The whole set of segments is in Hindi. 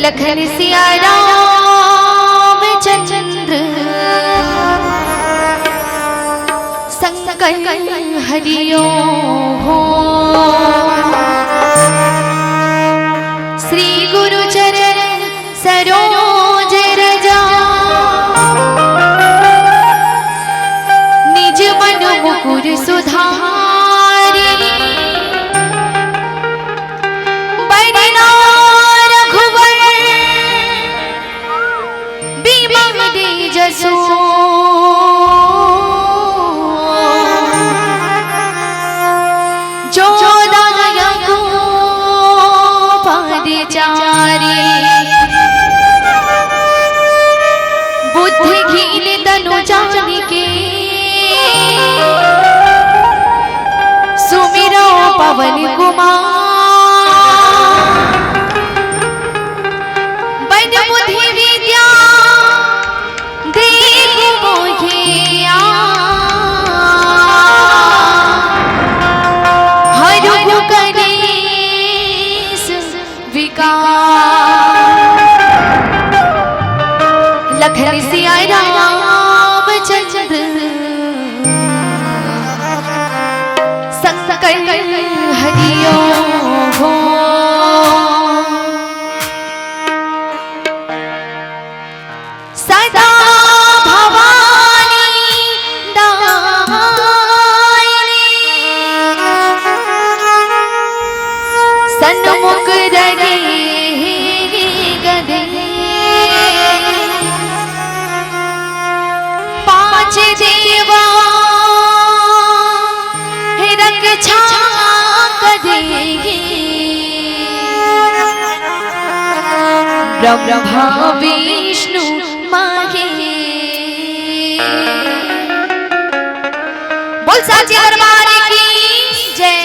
लखन सिया राम चंद्र संकल हरिओ हो। कुर सुधारी बरना रघुवर बीमारी जसो जो दया को परिचारी बुद्धिहीन तनु जानिके सुमिरो पवन कुमार बन बुद्धि विद्या देव मोहे हरहु कलेस विकार लखन सिया रामचंद्र सकल हरिओ हो सदा भवानी दायिनी सन्मुख रहे गदे पांच देवा रक्षा करेगी ब्रह्मा विष्णु महेश बोल साचे दरबार की जय।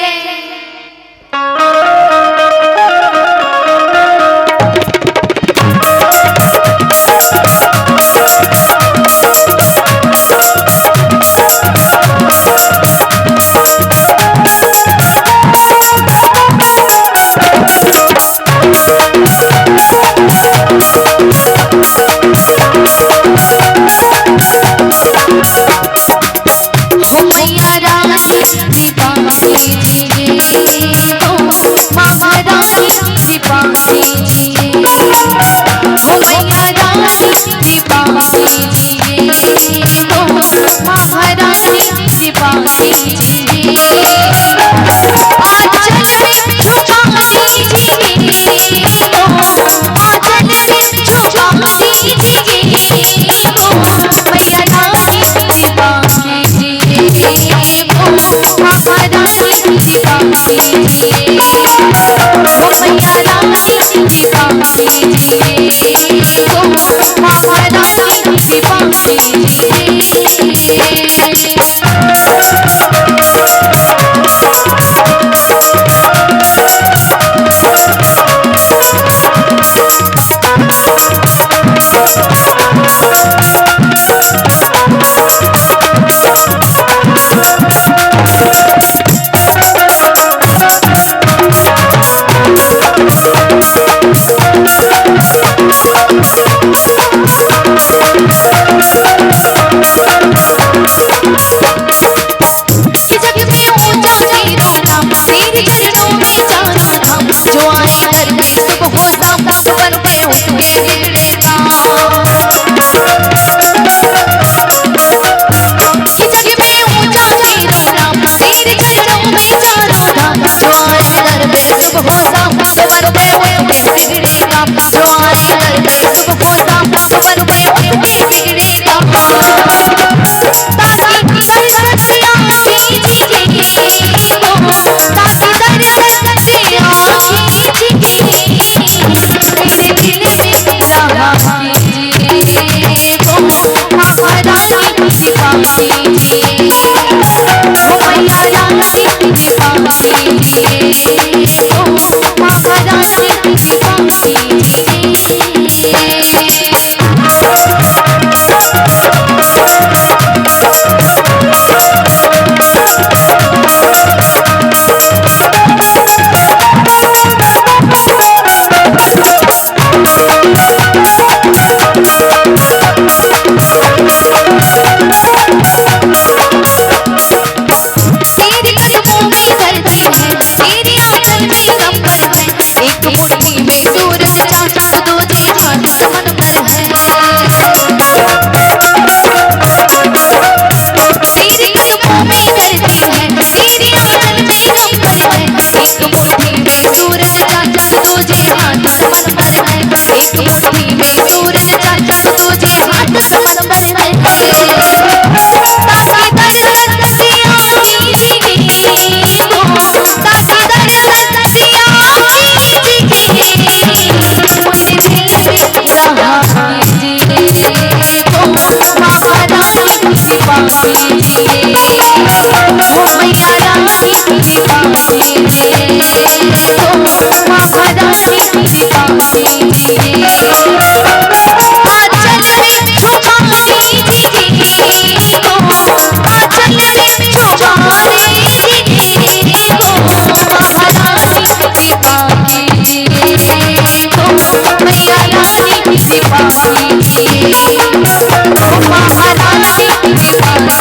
तेरी कदमों में धरती है, तेरी आंचल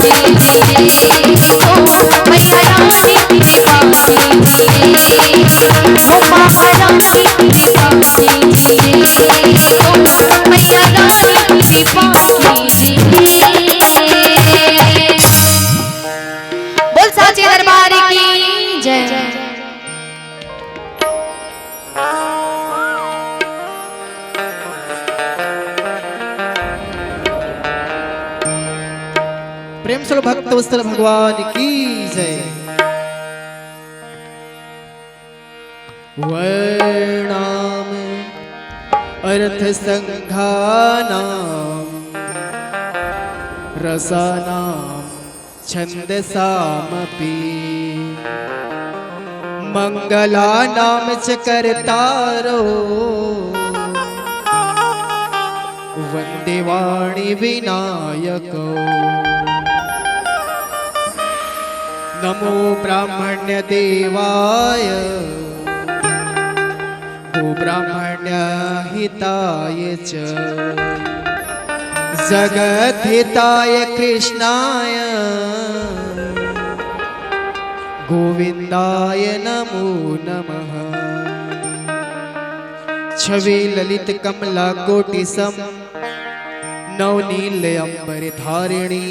कीजिए ओ मैया रानी कृपा कीजिए ओ महारानी कृपा कीजिए ओ मैया रानी कृपा कीजिए। बोल साचे दरबार की जय। प्रेम से भक्त वत्सल भगवान की जय। वर्णाम अर्थ संघानाम रसानाम छंदसामपि मंगलानाम च कर्तारो वंदे वाणी विनायको नमो ब्राह्मण्य देवाय गो ब्राह्मण्य हिताय च जगत हिताय कृष्णाय गोविंदाय नमो नमः। छवि ललित कमला कोटि सम नवनील अंबर धारिणी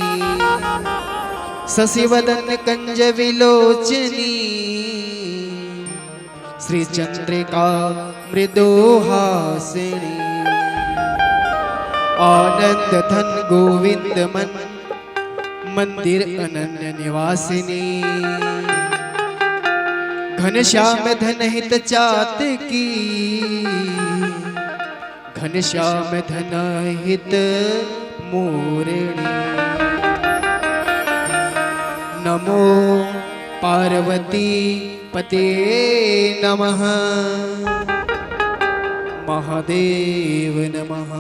शशिवदन कंज विलोचनी श्री चंद्रिका मृदुहासिनी आनंद धन गोविंद मन मंदिर अनन्य निवासिनी घनश्याम धन हित चात की घनश्याम धन हित मोरणी नमो पार्वती पते नमः महादेव नमः।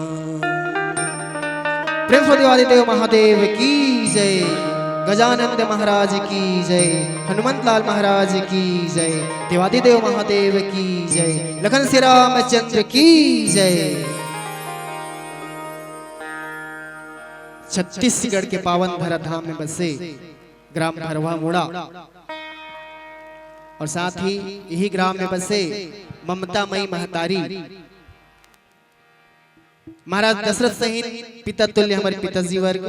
प्रेम से देवादिदेव महादेव की जय। गजानंद महाराज की जय। हनुमंत लाल महाराज की जय। देवादिदेव महादेव की जय। लखन श्री रामचंद्र की जय। छत्तीसगढ़ के पावन धरा धाम में बसे ग्राम भरवा मुड़ा और साथ ही यही ग्राम में बसे ममता मई महतारी महाराज दशरथ सहित पिता तुल्य हमारे पिताजी वर्ग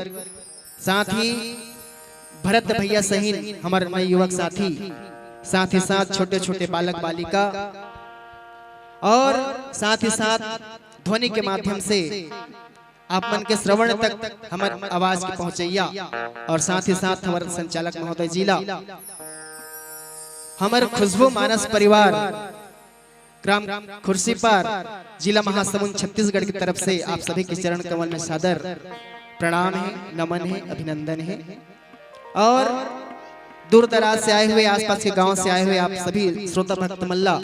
साथ ही भरत भैया सहित हमारे नए युवक साथ ही साथ छोटे छोटे बालक बालिका और साथ ही साथ ध्वनि के माध्यम से आप मन के श्रवण तक हमारे आवाज की पहुंचैया और साथ ही साथ हमारे संचालक महोदय जिला हमारे खुशबू मानस परिवार ग्राम खुर्सीपार जिला महासमुंद छत्तीसगढ़ की तरफ से आप सभी के चरण कमल में सादर प्रणाम है, नमन है, अभिनंदन है। और दूर दराज से आए हुए आसपास के गांव से आए हुए आप सभी श्रोता भक्त मल्ला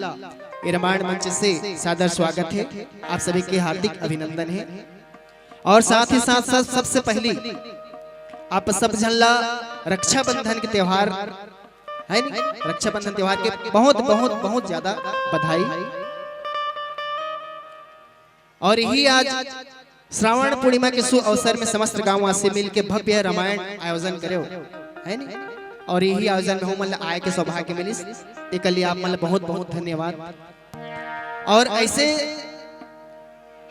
रामायण मंच से सादर स्वागत है। आप सभी के हार्दिक अभिनंदन है। और साथ ही साथ सबसे पहली आप सब झल्ला रक्षाबंधन के त्योहार है नहीं, रक्षाबंधन त्योहार के बहुत बहुत बहुत ज्यादा बधाई। और यही आज श्रावण पूर्णिमा के शुभ अवसर में समस्त गांववासी मिलकर भव्य रामायण आयोजन करे है नहीं। और यही आयोजन में मतलब आय के सौभाग्य मिली एक लिए आप मतलब बहुत बहुत धन्यवाद। और ऐसे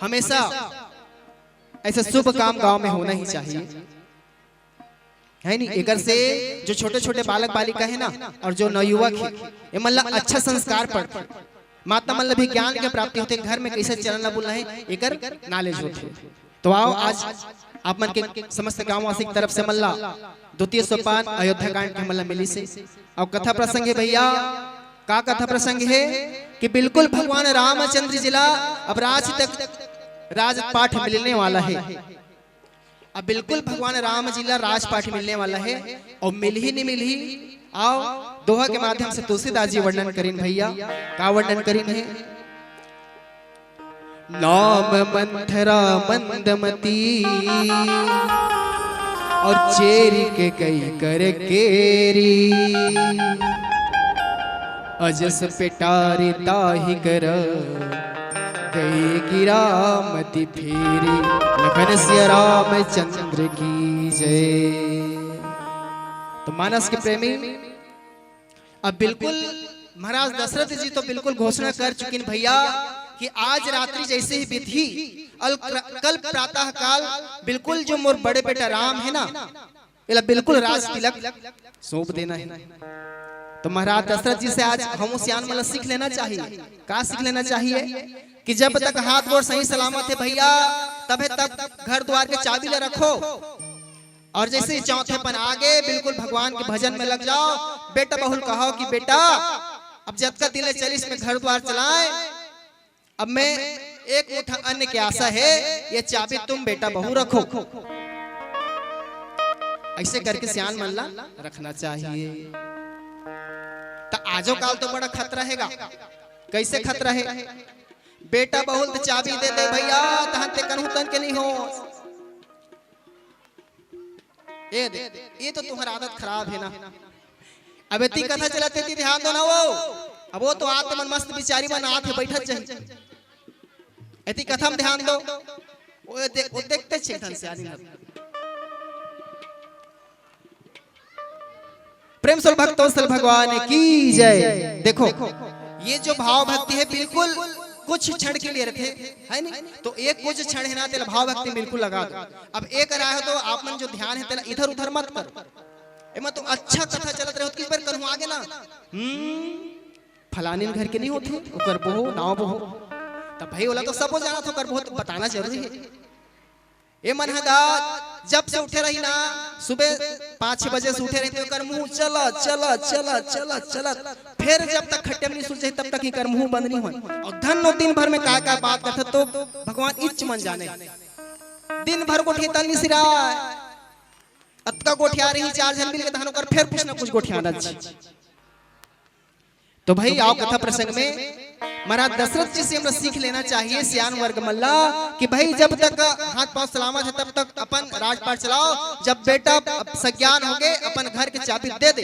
हमेशा ऐसा शुभ काम गांव में होना ही चाहिए है नहीं। एक से जो छोटे छोटे बालक बालिका है ना और जो नवयुवक है ये मतलब अच्छा संस्कार पढ़ते माता मतलब भी ज्ञान के प्राप्ति होते घर में कैसे चलना बोलना है एक नॉलेज होते। तो आओ आज आप मन के समस्त गांववासी की तरफ से मल्ला द्वितीय सोपान अयोध्या कांड के मल्ला मिली से और कथा प्रसंग है भैया। का कथा प्रसंग है कि बिल्कुल भगवान रामचंद्र जिला अब राज तक राजपाठ मिलने वाला है। अब बिल्कुल भगवान राम जिला राजपाठ मिलने वाला है और मिल ही नहीं मिल ही। आओ दोहा के माध्यम से तुलसीदास जी वर्णन करीन भैया। का वर्णन करीन है? नाम मंथरा मंदमती और चेरी के कई कर केरी अजस पेटारी ताही कर गई गिरामती फेरी लखन सिया रामचंद्र की जय। तो मानस के प्रेमी अब बिल्कुल महाराज दशरथ जी तो बिल्कुल घोषणा कर चुके हैं भैया कि आज रात्रि जैसे ही बीती कल प्रातः काल बिल्कुल जो मोर बड़े बेटा राम है ना इला बिल्कुल राज तिलक सौंप देना है। तो महाराज दशरथ जी से आज हम सियान मतलब सीख लेना चाहिए। क्या सीख लेना चाहिए कि जब तक हाथ गोड़ सही सलामत है भैया तब घर द्वार के चाबी ले रखो और जैसे चौथे पन आगे बिल्कुल भगवान के भजन में लग जाओ। बेटा बहुल कहो कि बेटा अब जब का दिले चलिस में घर द्वार चलाए अब मैं एक मुठ्ठा अन्न की आशा है ये चाबी तुम बेटा बहू रखो। ऐसे करके सियान मल्ला रखना चाहिए। तो आजो काल तो बड़ा खतरा हैगा। कैसे खतरा है बेटा बहुल तो चाबी दे दे भैया तहन ते कन्हू तन के नहीं हो ये तो तुम्हारा आदत खराब है ना। अब इतनी कथा चलाते थी ध्यान दो ना वो अब वो तो आते मन मस्त बिचारी मन आते बैठत चाहिए इतनी कथा में ध्यान दो वो देखते छे ढंग से आनी प्रेम स्वरूप भक्तों भगवान की जय। देखो ये जो भाव भक्ति है बिल्कुल कुछ क्षण के लिए रखे है नहीं तो एक कुछ क्षण है ना तेरा भाव भक्ति बिल्कुल लगा दो। अब एक रहा है तो आप मन जो ध्यान है तेरा इधर उधर मत कर एमा तो अच्छा कथा चलत रहे किस बार करूं आगे ना फलाने घर के नहीं होते ओकर बहू नाव बहू तब भाई बोला तो सब जाना था कर बहुत बताना जरूरी है। ए मन हदा जब से उठे रही ना सुबह 5-6 बजे से उठे रही तो कर मुंह चला चला चला चला चला फिर जब तक खट्टे में नहीं सुलझे तब तक ही कर मुंह बंद नहीं हो और धन नो दिन भर में का बात करता तो भगवान इच्छ मन जाने दिन भर गोठी तल सिरा अतका गोठिया रही 4 जन मिल के धनो कर फिर कुछ ना कुछ गोठियाना तो भाई आओ कथा प्रसंग में महाराज दशरथ जी से हम सीख लेना चाहिए सियान वर्ग मल्ला कि भाई जब तक हाथ पांव सलामत है तब तक अपन राजपाट चलाओ। जब बेटा सज्ञान हो गए अपन घर के चाबी दे दे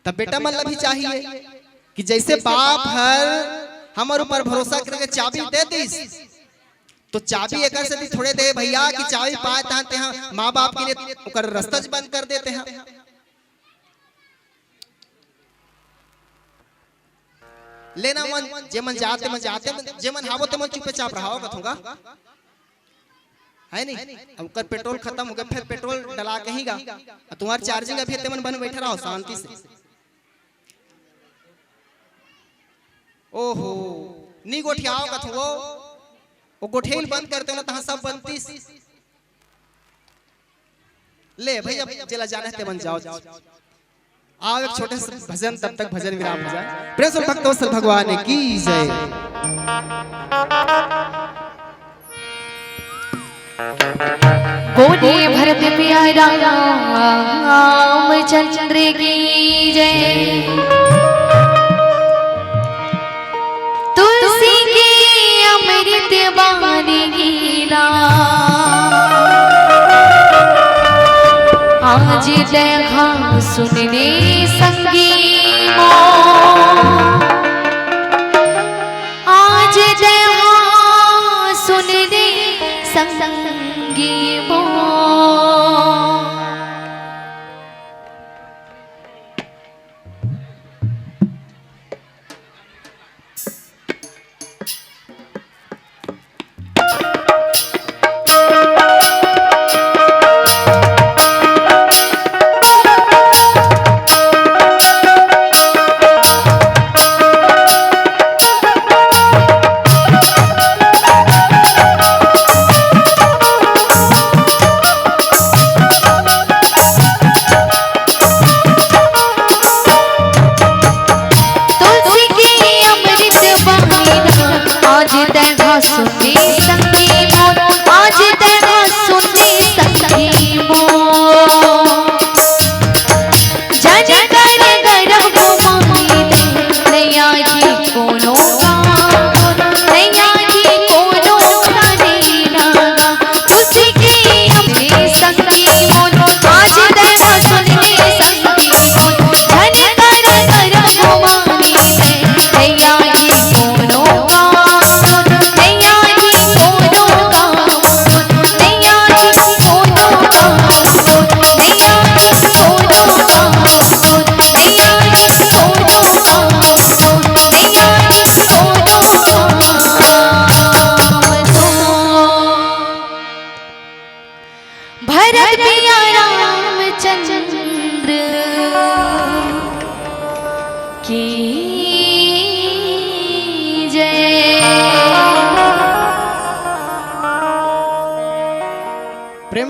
तब बेटा मल्ला भी चाहिए कि जैसे बाप हर हमारे ऊपर भरोसा करके चाबी दे दीस तो चाबी एक से भी थोड़े दे भैया कि चाबी पाए तानते हैं माँ बाप के लिए रास्ता बंद कर देते हैं। लेना मन जे मन जाते जे मन हावो ते मन चुपचाप रहो कथूंगा है नहीं अब कर पेट्रोल खत्म हो गया फिर पेट्रोल डला कहींगा तुम्हार चार्जिंग अभी ते मन बन बैठे रहो शांति से। ओहो नी गोठियाओ कथू वो गोठेल बंद करते ना तहां सब बनती ले भैया जिला जाना है ते मन जाओ आओ एक छोटे से भजन तब तक भजन विराम हो जाए। प्रेम से भक्तों से भगवान की जय। बोलिए भरत प्यारा रामचंद्र की जय। तुलसी की अमृत बानी गीला आज देखा सुनने संगी मो आज देखा सुनने संगी मो।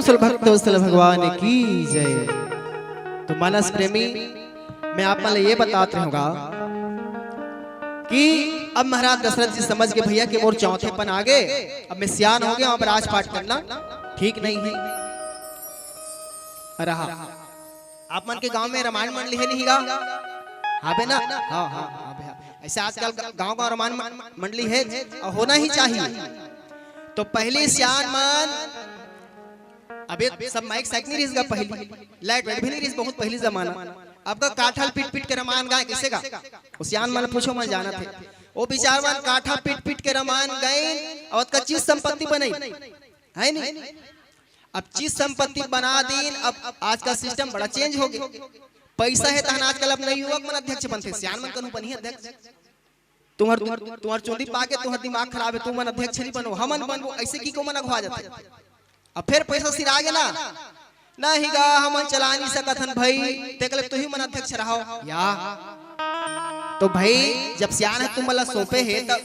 वत्सल भक्त वत्सल भगवान की जय। तो मानस प्रेमी मैं आप मान ये बताते होगा कि अब महाराज दशरथ जी समझ के भैया कि मोर चौथेपन आ गए, अब मैं सियान हो गया, अब राजपाट करना ठीक नहीं है। रहा आप मन के गांव में रामायण मंडली है नहीं गा? हाँ बे ना, हाँ हाँ हाँ भैया, ऐसे आजकल गांव गांव रामायण मंडली है और होना ही चाहिए। तो पहले सियान मन अबे सब माइक साइक नहीं रिसगा, पहली लाइट वाइट भी नहीं रिस, बहुत पहली जमाना। अब का काठल पीट पीट के रामायण गाए कैसे गा? सियान मन पूछो मन जाना थे, वो विचार मन काठा पीट पीट के रामायण गए और का चीज संपत्ति बनाई है नहीं। अब चीज संपत्ति बना दी। अब आज का सिस्टम बड़ा चेंज हो गया, पैसा है तहन आजकल अब नई युवक मन अध्यक्ष बनते, सियान मन कनु बनी अध्यक्ष। तुम्हार चोंदी पाके तुम्हार दिमाग खराब है, तुम मन अध्यक्ष नहीं बनो, हमन बनबो, ऐसे की को मन अगवा जाते। अब फिर पैसा सिरा गेला नहीं गा, हमन चला नहीं सकत हन भाई, तेकले तू ही मन अध्यक्ष रहो या। तो भाई जब सियान है तुम मला सौंपे है तब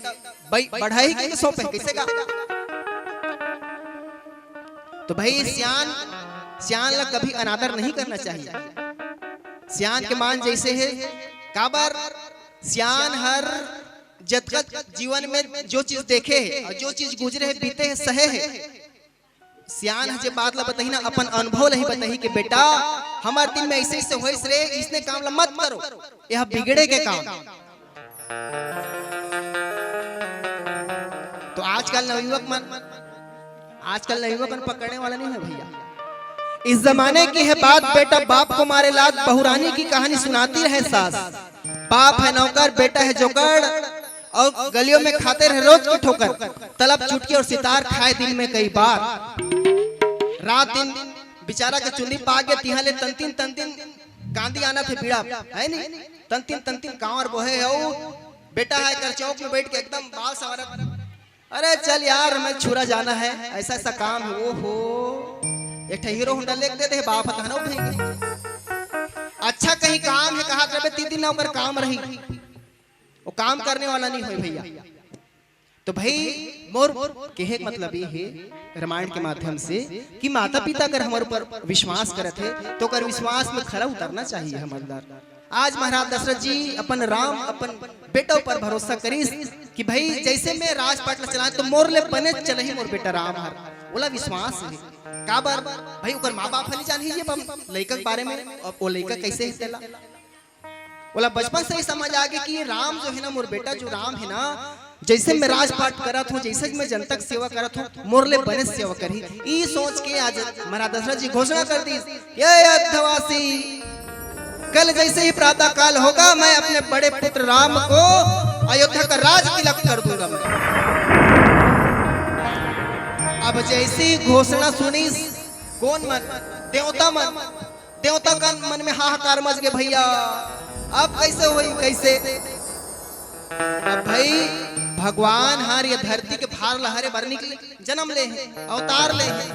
भाई बढ़ाई के सौंपे कैसे गा? तो भाई सियान ला कभी अनादर नहीं करना चाहिए। सियान के मान जैसे है काबर सियान हर जतक जीवन में जो चीज देखे है और जो चीज गुजरे है, बीते है, सहे है, सियान है जे बात ला बताही ना, अपन अनुभव नहीं बताही कि बेटा हमार दिन में ऐसे ऐसे होइस रे, इसने काम ला मत करो, यह बिगड़े के काम। तो आजकल नवयुवक मन पकड़ने वाला नहीं है भैया। इस जमाने की है बात, बेटा बाप को मारे लात, बहुरानी की कहानी सुनाती रहे सास। बाप है नौकर, बेटा है जोकर, और गलियों में खाते रहे रोज की ठोकर। तलब चुटकी और सितार खाए दिन में कई बार, रात दिन बेचारा के चुन्नी पाके तिहाले तंतिन गांधी आना थे बीड़ा है नहीं, तंतिन कांवर बोहे है। बेटा है कर चौक में बैठ के एकदम बाल सवार, अरे चल यार हमें छुरा जाना है, ऐसा ऐसा काम है। ओहो एक हीरो होंडा लेके दे दे बाप हताना उठेंगे। अच्छा कहीं काम है, कहा रहे 3 दिन नौकर काम रही, वो काम करने वाला नहीं हो भैया। तो भाई मोर कहे मतलब ये है रामायण के माध्यम से कि माता पिता अगर हमारे ऊपर विश्वास करते हैं तो कर विश्वास में खरा उतरना चाहिए हमारे। आज महाराज दशरथ जी अपन राम अपन बेटा ऊपर भरोसा करी कि भाई जैसे मैं राजपाट चला तो मोर ले बने चले ही मोर बेटा राम हर बोला विश्वास है। काबर भाई उकर माँ बाप हली जान ही लड़का के बारे में, वो लड़का कैसे हिस्सेला बोला बचपन से ही समझ आ गया कि ये राम जो है ना मोर बेटा जो राम है ना, जैसे मैं राजपाट करत हूँ, जैसे मैं जनता की सेवा करत हूँ, मोरले बने सेवा करी। ये सोच के आज महाराज दशरथ जी घोषणा कर दी, ये अयोध्यावासी कल जैसे ही प्रातः काल होगा मैं अपने बड़े पुत्र राम को अयोध्या का राज तिलक कर दूंगा मैं। अब जैसी घोषणा सुनी कौन मन देवता का मन में हाहाकार मच गए भैया, अब कैसे हुई कैसे। अब भाई भगवान हार ये धरती के भार लहरे भर निकले, जन्म ले हैं, अवतार ले हैं,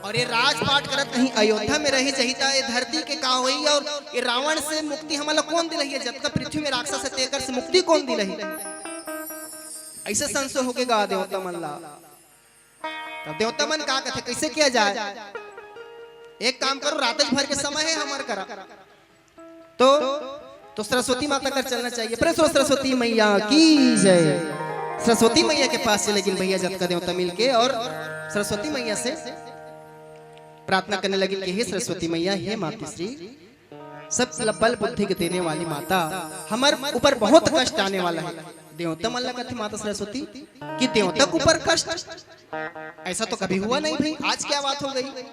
और ये राजपाट करत कहीं अयोध्या में रही चाहिए। ये धरती के का हुई और ये रावण से मुक्ति हमला कौन दिलही है, जब तक पृथ्वी में राक्षस है तेकर से मुक्ति कौन दिलही। ऐसे संशय होके गा देवता मन ला। तब देवता मन का कहते कैसे किया जाए, एक काम करो रात भर के समय है हमार करा तो सरस्वती माता कर चलना चाहिए। पर सरस्वती मैया की जय। सरस्वती मैया के पास चले गए भैया जब का देवता मिलके और सरस्वती मैया से प्रार्थना करने लगी कि हे सरस्वती मैया, हे मातृश्री, सब बल बुद्धि के देने वाली माता, हमारे ऊपर बहुत कष्ट आने वाला है। देवता मन लगा थी माता सरस्वती कि देवता के ऊपर कष्ट, ऐसा तो कभी हुआ नहीं भाई, आज क्या बात हो गई।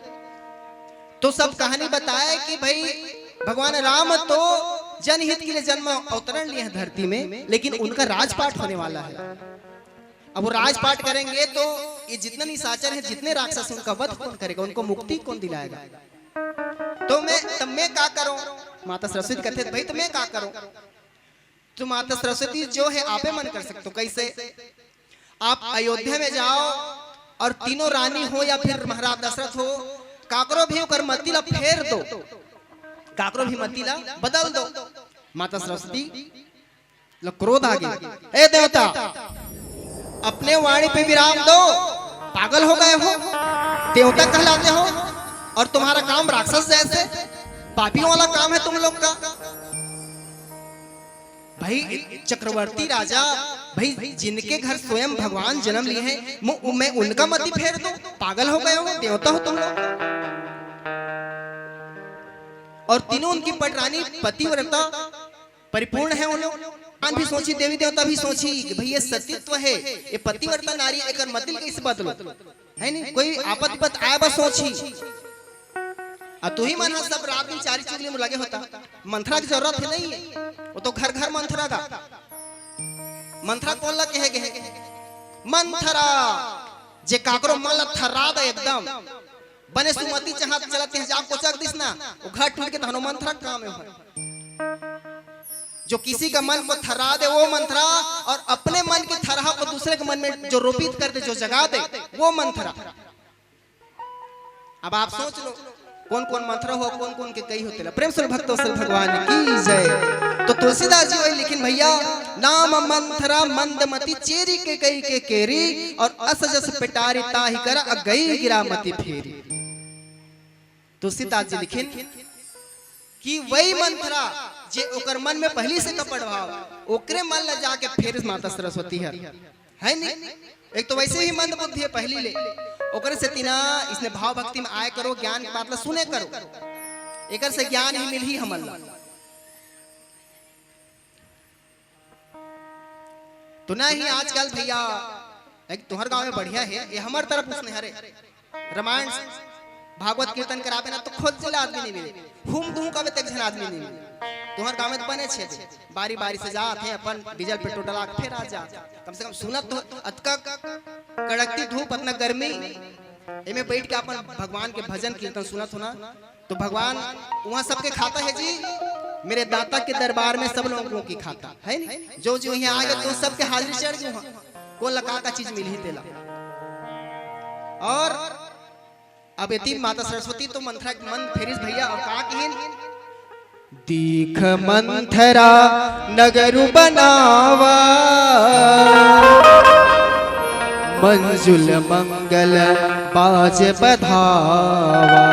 तो सब कहानी बताया कि भाई भगवान राम तो जनहित के लिए जन्म अवतरण लिए हैं धरती में, लेकिन उनका राजपाट होने वाला है। अब वो राजपाट करेंगे तो ये जितने निशाचर हैं, जितने राक्षस हैं, उनका वध कौन करेगा, उनको मुक्ति कौन दिलाएगा। तो मैं क्या करूं, माता सरस्वती कहते भाई तो मैं क्या करूं। तो माता सरस्वती जो है आपे मन कर सकते हो। कैसे, आप अयोध्या में जाओ और तीनों रानी हो या फिर महाराज दशरथ हो, काकरो भी होकर मतीला फेर दो, काकरो भी मतीला बदल दो। माता सरस्वती क्रोध आ गया, ए देवता अपने वाणी पे विराम दो, पागल हो गए हो, देवता कहलाते हो। और तुम्हारा काम राक्षस जैसे पापियों वाला काम है तुम लोग का। भाई चक्रवर्ती राजा, भाई जिनके घर स्वयं भगवान जन्म लिए हैं, मैं उनका मति फेर दूं? पागल हो गए हो, देवता हो तुम लोग। और तीनों उनकी पटरानी पतिव्रता परिपूर्ण है। उन लोग भी सोची, देवी देवता भी सोची कि भाई ये सतीत्व है, ये पतिव्रता नारी एक मतिल कैसे बदलो है नहीं, कोई आपत्ति पत आया बस सोची। तू ही मन सब रात दिन चारी चुगली में लगे होता। मंथरा की जरूरत है नहीं है, वो तो घर घर मंथरा का। मंथरा कौन ला कहे गए? मंथरा जे काकरो मन ला थरा दे एकदम बने सुमति जहां चलते हैं आपको चक दिस ना, वो घर टूट के धनो मंथरा काम है। जो किसी का मन को थरा दे वो मंथरा, और अपने मन की थरहा को दूसरे के मन में जो रोपित कर दे, जो जगा दे, वो मंथरा। अब आप सोच लो कौन कौन मंत्र हो, कौन कौन के कई होते। प्रेम से भक्त वत्सल भगवान की जय। तो तुलसीदास जी वही लिखिन भैया, नाम मंथरा मंदमती चेरी के कई के केरी, और असजस पिटारी ताहि कर गई गिरामती फेरी। तुलसीदास जी लिखिन कि वही मंथरा जे ओकर मन में पहली से कपड़ भाव, ओकरे मन ला जाके फेर माता सरस्वती है नहीं। एक तो वैसे ही मंद बुद्धि है पहली ले, ओकर से तिना इसने भाव भक्ति में आए करो, ज्ञान की बात ला सुने करो, एकर से ज्ञान ही मिल ही हमल। तो ना ही आजकल भैया एक तुम्हार गांव में बढ़िया है, ये हमार तरफ उसने हरे रामायण भागवत कीर्तन करावे ना तो खोज जिला आदमी नहीं मिले, घूम घूम का तक जन आदमी नहीं मिले। तुम्हार गांव में तो बने छे बारी बारी से जात है, अपन डीजल पेट्रोल डला के फिर आ जा। कम से कम सुनत तो अतका कड़कती धूप, इतना गर्मी, एमे बैठ के अपन भगवान के भजन कीर्तन सुनत हो ना, तो भगवान वहाँ सबके खाता है जी। मेरे दाता के दरबार में सब लोगों की खाता है नहीं, जो जो यहाँ आगे तो सबके हाजिर चढ़ जो को लगा का चीज मिल ही देला। और अब यति माता सरस्वती तो मंथरा मन फेरिस भैया, और कहा कि दीख मंथरा नगरु बनावा, मंजुल मंगल बाज बधावा,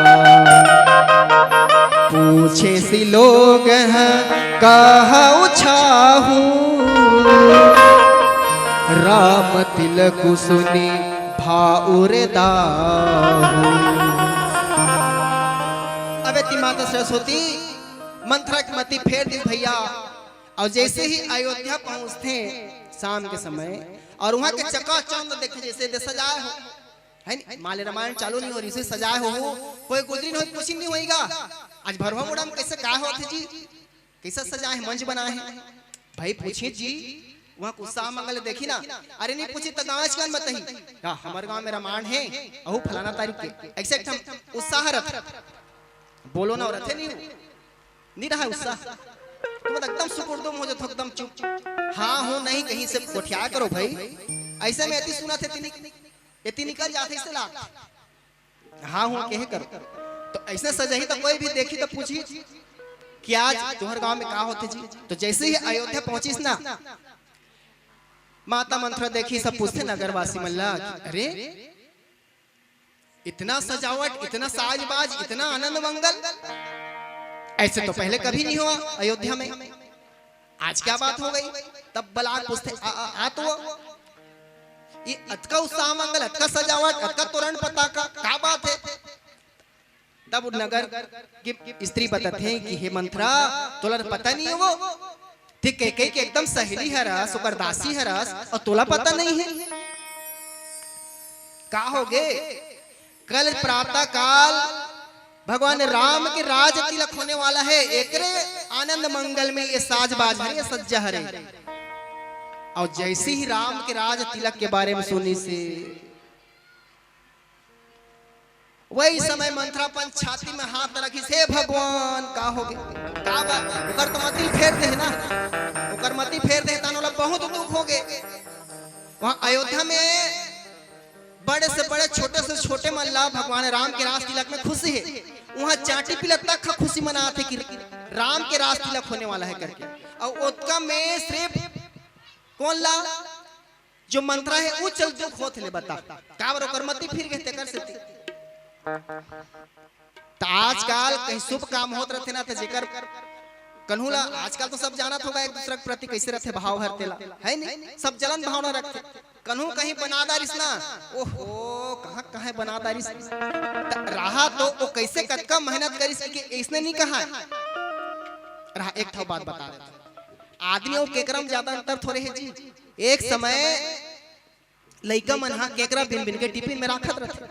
पूछे सी लोग हैं कहा उछाहू, राम तिलक सुनी भाउर दाहू। अब माता सरस्वती मंथरा की मति फेर दी भैया, और जैसे ही अयोध्या पहुंचते शाम के समय, और वहां के चकाचौंध देखे जैसे सजाए हो है नहीं, माले रामायण चालू नहीं हो रही, सजाए हो कोई गुजरी नहीं, कुछ नहीं होएगा। आज भरवा मुड़ा में कैसे क्या होते जी, कैसा सजाए है, मंच बनाए हैं भाई। पूछे जी वहाँ उत्साह मंगल देखी ना, अरे नहीं पूछी तो गाँव का बताही हमारे गांव में रामायण है, अहू फलाना तारीख के ऐसे उत्साह रथ बोलो ना, रथे नहीं रहा उत्साह, तुम एकदम सुकुर्दुम हो जाओ, एकदम चुप। हाँ हो नहीं कहीं से कोठिया करो भाई, ऐसे में यति सुना थे यति निकल जाते इससे लाख। हाँ हूँ कहे करो, तो ऐसे सजाही तो कोई भी देखी तो पूछी कि आज तुम्हारे गांव में क्या होते जी। तो जैसे ही अयोध्या पहुंचीस ना, माता मंथरा देखी, सब पूछते नगरवासी मल्ला, अरे इतना सजावट, इतना साजबाज, इतना आनंद मंगल, ऐसे तो पहले कभी नहीं हुआ अयोध्या में, आज क्या बात हो गई। तब बलाक पूछते आ तो ये अतका उत्साह मंगल, अतका सजावट, अतका तोरण पताका, क्या बात है। तब नगर की स्त्री बताते हैं कि हे मंथरा तोला पता नहीं है, वो ठीक है के एकदम सहेली हरस, ओकर दासी हरस, और तोला पता नहीं है। का हो गे, कल प्रातः काल भगवान राम के राज तिलक होने वाला है, एकरे आनंद मंगल में ये साजबाज है, ये सज्जा है। और जैसे ही राम के राज तिलक के बारे में सुनी से, वही समय मंथरापन छाती में हाथ रखी से, भगवान का हो गए, का बात ओकर तो मति फेर दे ना, ओकर मति फेर दे तानोला बहुत दुख हो गए। वहाँ अयोध्या में बड़े से बड़े, छोटे से छोटे मल्ला भगवान राम के राज तिलक में खुशी है। वहाँ चाटी पिलक तक का खुशी मनाते कि राम के राज तिलक होने वाला है करके। और उत्का में सिर्फ कौन ला जो मंत्रा है वो चल दुख होते ले बता का बरो कर्मति फिर गए कर से तो आजकल कहीं शुभ काम होत रहते ना तो जेकर कन्हूला आजकल तो सब जानत होगा एक दूसरे के प्रति कैसे रहते भाव हरतेला है नहीं, सब जलन भावना रखते। कन्हू कहीं बनादारिस ना, ओहो कहाँ कहाँ बनादारिस रहा तो वो कैसे कतका मेहनत करिस कि इसने नहीं कहा रहा। एक ठो बात बता देता, आदमी और केकरा में ज्यादा अंतर थोड़े है जी। एक समय लइका मन हा केकरा बिन बिन के टिफिन में रखत रहते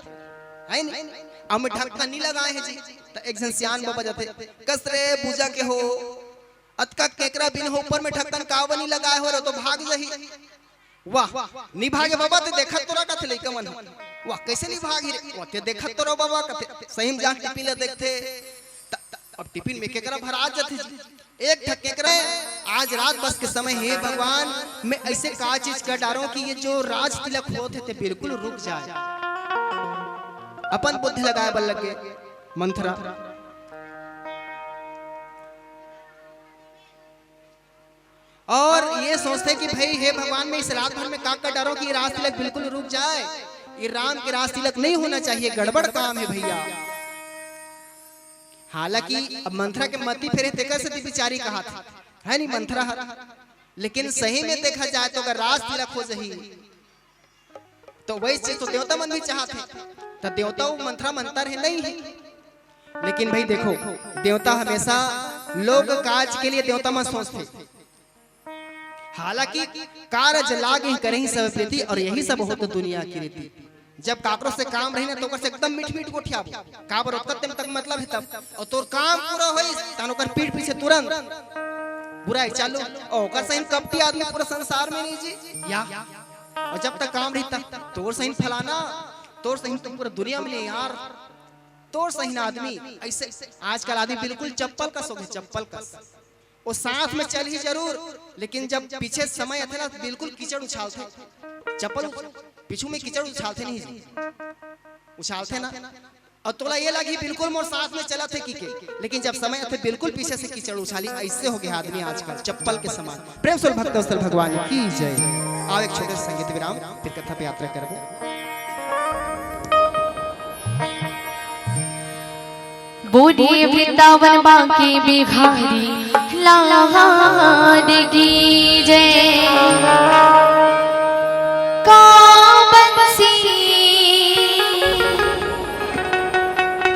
है नहीं, अब में ढक्कन नहीं लगाए हैं जी। तो एक जन सियान बाबा जाते कसरे पूजा के हो अतका केकरा बिन हो ऊपर में ढक्कन काव नहीं लगाए हो तो भाग जही। वाह नहीं भागे बाबा तो देखत तोरा कथे लइका मन, वाह कैसे नहीं भागी रे, वो ते देखत तोरा बाबा कथे सही में जा टिफिन ले देखते। अब टिफिन में केकरा भरा जाते जी। एक ठक केकरा आज रात बस के समय हे भगवान मैं ऐसे का चीज कर डारूं कि ये जो राज तिलक होते थे बिल्कुल रुक जाए। अपन बुद्धि लगाए बल लगे मंथरा और ये सोचते कि भाई हे भगवान मैं इस रात भर में का डरो कि राज तिलक बिल्कुल रुक जाए, ये राम के राज तिलक नहीं होना चाहिए, गड़बड़ काम है भैया। हालांकि अब मंथरा के मती फेरे तेकर से बिचारी कहा था है नहीं मंथरा, लेकिन सही में देखा जाए तो अगर राज तिलक हो जाही तो वही चीज तो देवता मन भी चाहते, तो देवता वो मंथरा मंतर है नहीं है। लेकिन भाई देखो देवता हमेशा लोग काज के लिए देवता मन सोचते, हालांकि कारज लाग ही करे ही सब प्रीति और यही सब होता दुनिया की रीति। जब काकरो से काम रही ना तो से एकदम मीठ मीठ गोठिया काबर ओतम तक मतलब है तब और तोर काम पूरा होई तानो कर पीठ पीछे तुरंत बुराई चालू और ओकर सही कपटी आदमी पूरा संसार में नहीं जी या। और जब तक काम रही तब तोर सही फलाना तोर सही तुम पूरा दुनिया में यार तोर सही ना आदमी ऐसे। आजकल आदमी बिल्कुल चप्पल का सोगे चप्पल का वो साथ में चल ही जरूर, लेकिन जब पीछे समय आते ना बिल्कुल कीचड़ उछालते, चप्पल पीछू में कीचड़ उछालते नहीं उछालते ना और तोला ये लगी बिल्कुल मोर साथ में चला थे की लेकिन जब समय आते बिल्कुल पीछे से कीचड़ उछाली। ऐसे हो गया आदमी आजकल चप्पल के समान। प्रेम सुर भक्त वत्सल भगवान की जय। आओ एक छोटे संगीत विराम फिर कथा पे यात्रा करबो। बोले वृंदावन बांके बिहारी लाड की जय। काबंसी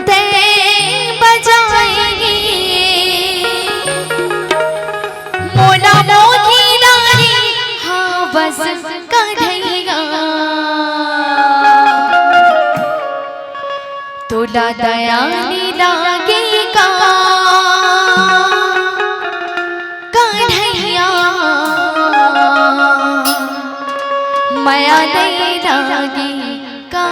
ते बजाए मोला मोही लारी हाँ बस कढ़ैया तोला दयानी लागे का कन्हैया माया नहीं लागे का।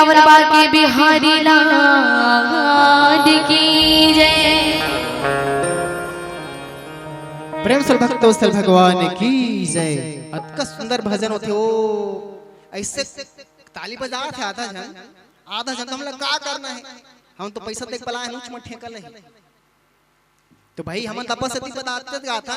वृंदावन बाके बिहारी लाल की जय। प्रेम से भक्त वत्सल भगवान की जय। अतका सुंदर भजन होते हो, ऐसे ताली बजा थे आधा जन तो हम लोग का करना है, हम तो पैसा देख पला है, ऊंच मत ठेका नहीं। तो भाई हम तपस्या बताते गाथा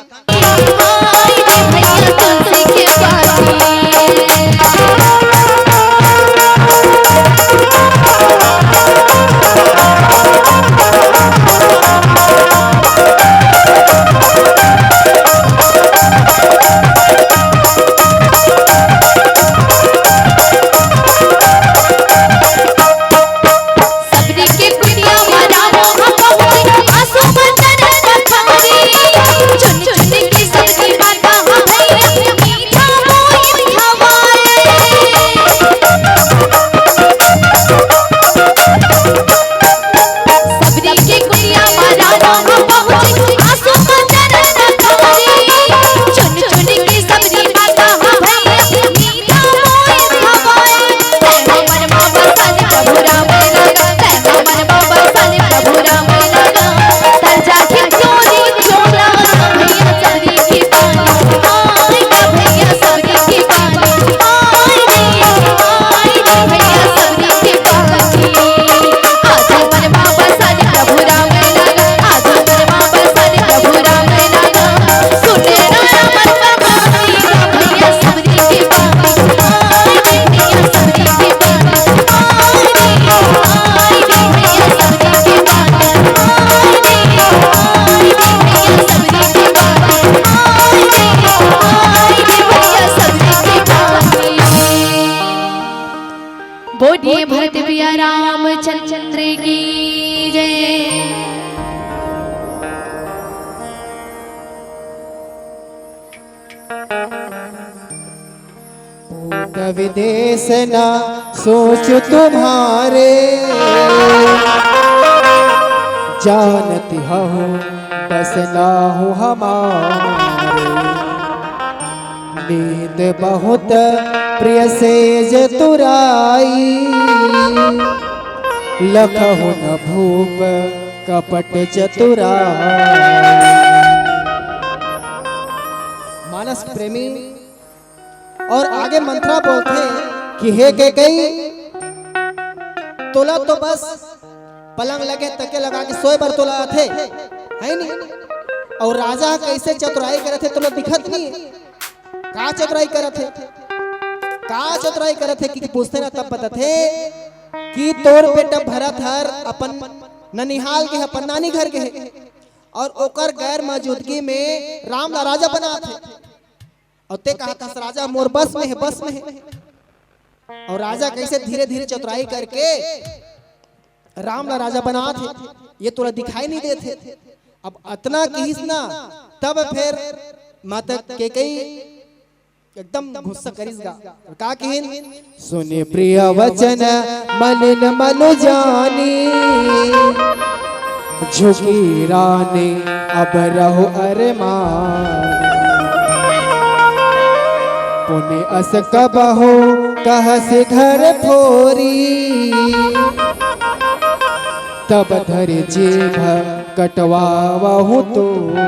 बोलिए भरत पिया रामचंद्र की जय। पूत विदेश ना सोच तुम्हारे, जानती हो बस ना हो हमारे। नींद बहुत प्रिय सेज तुराई, लखहु न भूप कपट चतुराई। मानस प्रेमी और आगे मंत्रा बोलते कि हे कैकेयी तोला तो बस पलंग लगे तके लगा के सोए बर तोला थे है नहीं, और राजा कैसे चतुराई करे थे तोला दिखत नहीं। का चतुराई करे थे, का चतुराई करे थे कि पूछते ना तब बता थे कि तोर बेटा भरत हर अपन ननिहाल के अपन नानी घर के है, और ओकर गैर मौजूदगी में राम ला राजा बना थे। और ते कहा था राजा मोर बस में है, बस में है। और राजा कैसे धीरे धीरे चतुराई करके राम ला राजा बना थे, ये तोरा दिखाई नहीं देते। अब अतना कहिस ना तब फिर माता कैकेयी एकदम गुस्सा करिसगा। का कहिन सुने प्रिय वचन मलिन मनु जानी, झुकी रानी अब रहो अरमान। पुण्य अस कबहो कह से घर फोरी, तब धर जीभ कटवावहु तोरी।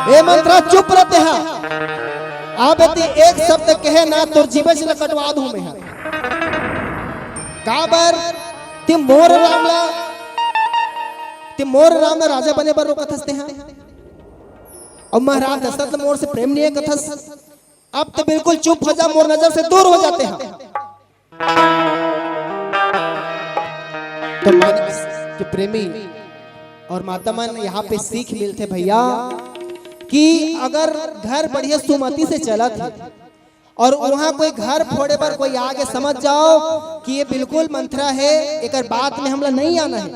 ए मंत्रा चुप रहते हैं, आप एक शब्द कहे ना तो जीवन से कटवा दूं मैं। काबर ते मोर रामला राजा बने पर रोकत हंसते हैं, और महाराज दशरथ मोर से प्रेम नहीं है कथस। अब तो बिल्कुल चुप हो जा, मोर नजर से दूर हो जाते हैं। तो मन के प्रेमी और माता मन यहाँ पे सीख मिलते भैया कि अगर घर बढ़िया सुमति से चला था और वहाँ कोई घर फोड़े पर कोई आगे समझ जाओ कि ये बिल्कुल मंत्रा है, एक बात में हमला नहीं आना है,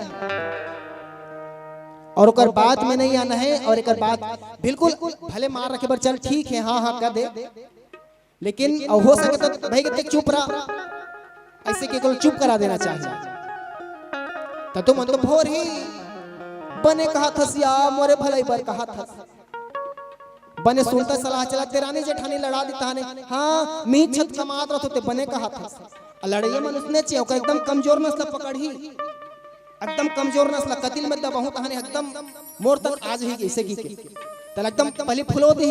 और ओकर बात में नहीं आना है, और एक बात बिल्कुल भले मार रखे पर चल ठीक है हाँ हाँ कर दे, लेकिन हो सके तो भाई के चुप रहा, ऐसे के चुप करा देना चाहिए। तो मन तो भोर ही बने कहा थसिया मोरे भलाई पर कहा था, बने सुनता सलाह चला तेरानी जेठानी लड़ा दी ताने हाँ मी छत कमात रहतो ते बने कहा था लड़ाई मन उसने चाहिए ओकर एकदम कमजोर नस्ल पकड़ी एकदम कमजोर नस्ल कतिल में दबहू ताने एकदम मोर तक आज ही ऐसे की के तल एकदम पहले फुलो दी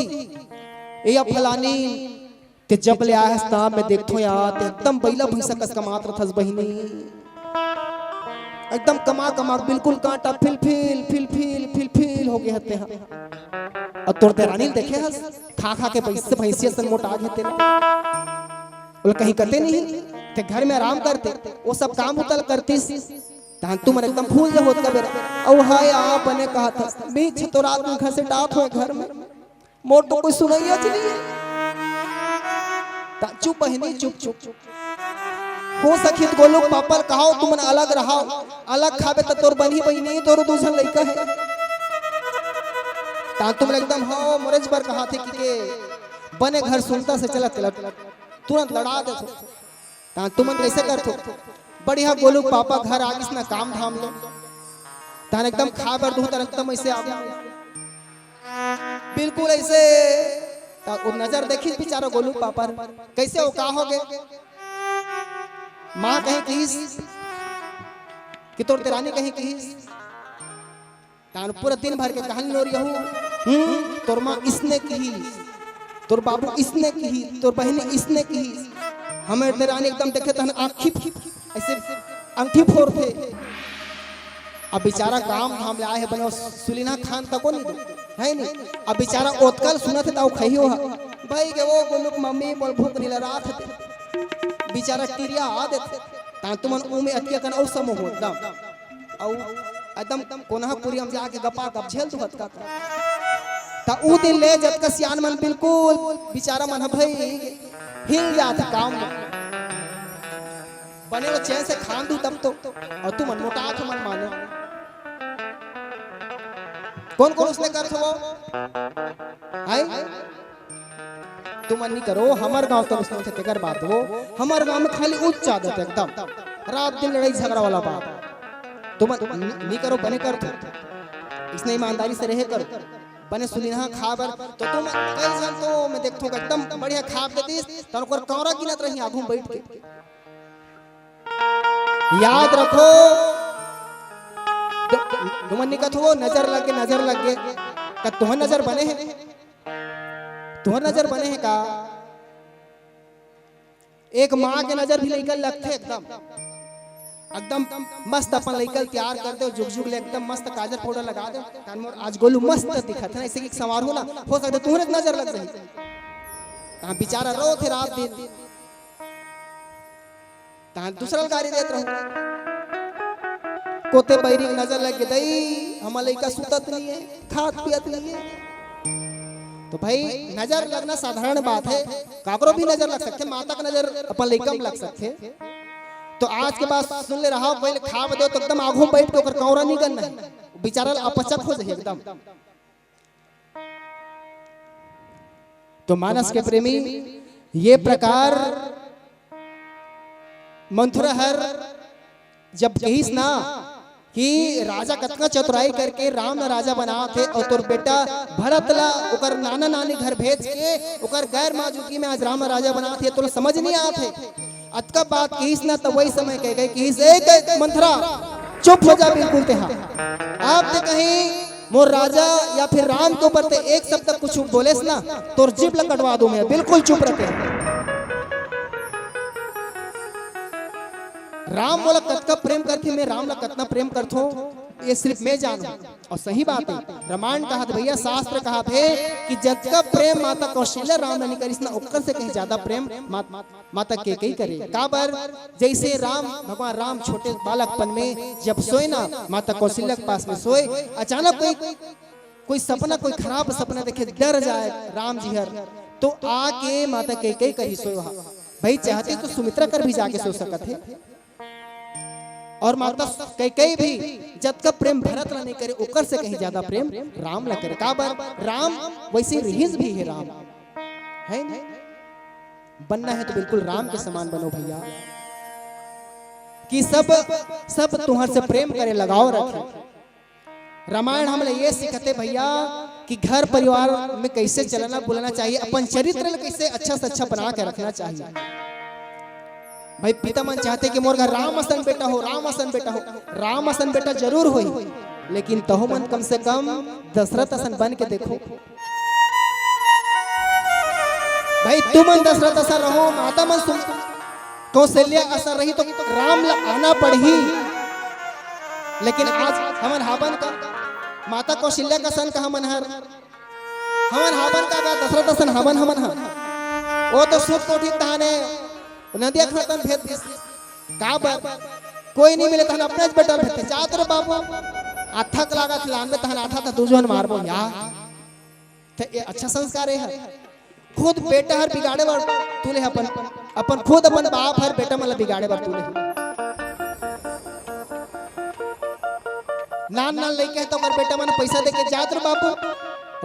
ये फलानी ते जब ले आया हस्ता मैं देखो यार एकदम बैला भैंसा कस कमात रहथस बहिनी एकदम कमा कमा बिल्कुल कांटा फिल फिल फिल फिल फिल फिल हो गए हते हैं और तोर तेरानी देखे हस खा खा के पैसे भैंसिया सन मोटा गए तेरे बोले कहीं करते नहीं ते घर में आराम करते वो सब काम उतल करती तान तुम एकदम फूल जो होत कबे औ हाय आ बने कहा था बीच तो रात में घर से डांट हो घर में मोर तो कोई सुनैया चली ता चुप बहिनी चुप चुप हो सखित गोलू पापल कहाओ तुमन अलग रहाओ अलग खाबे त तोर बनी बहिनी तोर दूसर लइका है ता तुम एकदम हो मोरेज पर कहा थे कि के बने घर सुनता से चला तुरंत लड़ा दे ता तुमन कैसे करथो बढ़िया गोलू पापा घर आगिस ना काम धाम ले ता एकदम खा बर दू त एकदम ऐसे आ बिल्कुल ऐसे ता वो नजर देखी बेचारा गोलू पापा कैसे वो का हो गए माँ कहीं कहीस कि तोर तेरानी कहीं कहीस तान पूरा दिन भर के कहानी लो रहू तोर माँ इसने कही तोर बाबू इसने कही तोर बहनी इसने कही हमें तेरानी एकदम देखे तहन आँखी ऐसे अंगठी फोड़ थे अब बेचारा काम धाम ले आए है बने सुलीना खान तक को नहीं है नहीं अब बेचारा ओतकल सुना थे ताऊ खही हो भाई के वो गोलुक मम्मी बोल भूख नहीं लगा थे बेचारा टिरिया आ देते ता तुमन ऊ में अतिया कन औ सम हो एकदम कोनहा पूरी हम जाके गपा गप झेल दुहत का ता ऊ दिन ले जब का सियान मन बिल्कुल बेचारा मन भाई हिल जात काम में बने वो चैन से खान दू तब तो और तू मन मोटा तो मन माने कौन कौन उसने कर थो हाय तुम नहीं करो हमार गांव तक उसने थे कर बात वो हमार गांव में खाली उच्च आदत एकदम रात दिन लड़ाई झगड़ा वाला बात तुम नहीं करो बने कर थो इसने ईमानदारी से रहे करो बने सुलिना खाबर तो तुम कई जन तो मैं देखथो एकदम बढ़िया खाब देतीस तन को कौरा गिनत रही आगू बैठ के याद रखो तुमन निकत हो नजर लग गए का तुहर नजर बने हैं तुहर नजर बने हैं का एक माँ के नजर भी लेकर लगते एकदम मस्त अपन लेकर तैयार कर दो जुग जुग ले एकदम मस्त काजल पाउडर लगा दो कान मोर आज गोलू मस्त दिखत है ऐसे कि सवार हो ना हो सकता तुहरे नजर लग जाए कहां बेचारा रो थे रात दिन ता दूसरा गाड़ी देत रहो कोते बैरी नजर लग गई हम लइका सुतत नहीं है खात पियत नहीं है तो भाई नजर लगना साधारण बात है काकरो भी नजर लग सकते माता का नजर अपन लइका में लग सकते तो आज के बाद सुन ले रहा पहले खाब दे तो एकदम आगू बैठ के ओकर कौरा नहीं करना है बेचारा अपचक हो जाए एकदम तो मानस के प्रेमी ये प्रकार मंथुरा हर जब कहीस ना कि राजा कतना चतुराई करके राम न राजा बना थे और तोर बेटा भरत ला ओकर नाना नानी घर भेज के ओकर गैर मौजूदगी में आज राम राजा बना थे तो समझ नहीं आते अतका बात कहीस ना तो वही समय कह गए कहीस एक मंथरा चुप हो जा बिल्कुल ते आप ते कहीं मोर राजा या फिर राम के ऊपर ते एक शब्द कुछ बोलेस ना तोर जीभ ला कटवा दूं मैं बिल्कुल चुप रहते राम बोला कतना प्रेम करती मैं राम ला कतना प्रेम करथो ये सिर्फ मैं जानू और सही बात है रामायण कहा भैया शास्त्र कहा थे कि जतका प्रेम माता कौशल्या राम ने करिस ना ओकर से कहीं ज्यादा प्रेम माता के कई करे काबर जैसे राम भगवान राम छोटे बालकपन में जब सोए ना माता कौशल्या के पास में सोए अचानक कोई सपना कोई खराब सपना देखे डर जाए राम जी हर तो आके माता के कई कही सोए भाई चाहते तो सुमित्रा कर भी जाके सो सकते थे और माता कई भी जब का प्रेम भरत ला नहीं करे ओकर से कहीं ज्यादा प्रेम राम ला करे काबर राम वैसे रहीस भी है राम है नहीं बनना है तो बिल्कुल राम के समान बनो भैया कि सब तुम्हारे से प्रेम करे लगाओ रखे रामायण हमले ये सिखाते भैया कि घर परिवार में कैसे चलना बोलना चाहिए, अपन चरित्र कैसे अच्छा से अच्छा बना के रखना चाहिए। भाई पिता मन चाहते कि मोर घर राम असन बेटा हो, राम असन बेटा हो। राम असन बेटा जरूर हो, लेकिन तहो मन कम से कम दशरथ असन बन के देखो। भाई तुम दशरथ असन रहो, माता मन कौशल्या असन रही तो राम ला आना पड़ी। लेकिन आज हमन हावन का माता कौशल्या का सन कहा मनहर, हमन हावन का दशरथ असन हावन हमन हा। वो तो सुख को ठीक तहाने नदिया खतन भेद का बात कोई नहीं मिले तहन अपने बेटा भेते जात रे बाबू अथक लागत लान में तहन आठा था दूजन मारबो या ते ये अच्छा संस्कार है। खुद बेटा हर बिगाड़े बर तूले अपन खुद अपन बाप हर बेटा मतलब बिगाड़े बर तूले नान लेके तो कर बेटा मन पैसा देके जात रे बाबू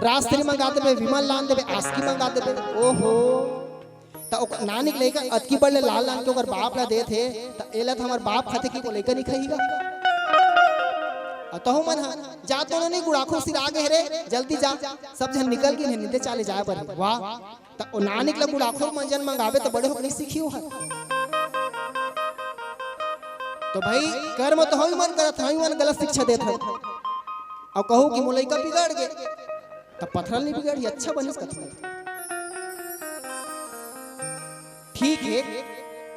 रास्त्री मंगा देबे, विमल लान देबे, आस्की मंगा देबे। ओहो तो नानिक लेके अतकी बड़े लाल लान के ओकर बाप ला दे थे तो एला तो हमर बाप खाते की को लेकर नहीं खाईगा। अतहु मन जा तो नहीं गुड़ाखो सिर आगे रे जल्दी जा, सब जन निकल के निंदे चाले जाए पर। वाह तो नानिक ला गुड़ाखो मंजन मंगावे तो बड़े हो नहीं सीखियो है। तो भाई कर्म तो हम मन करत हई मन गलत शिक्षा देत है और कहू कि मोलई का बिगड़ गे तो पत्थर नहीं बिगड़ी, अच्छा बनिस कथन ठीक है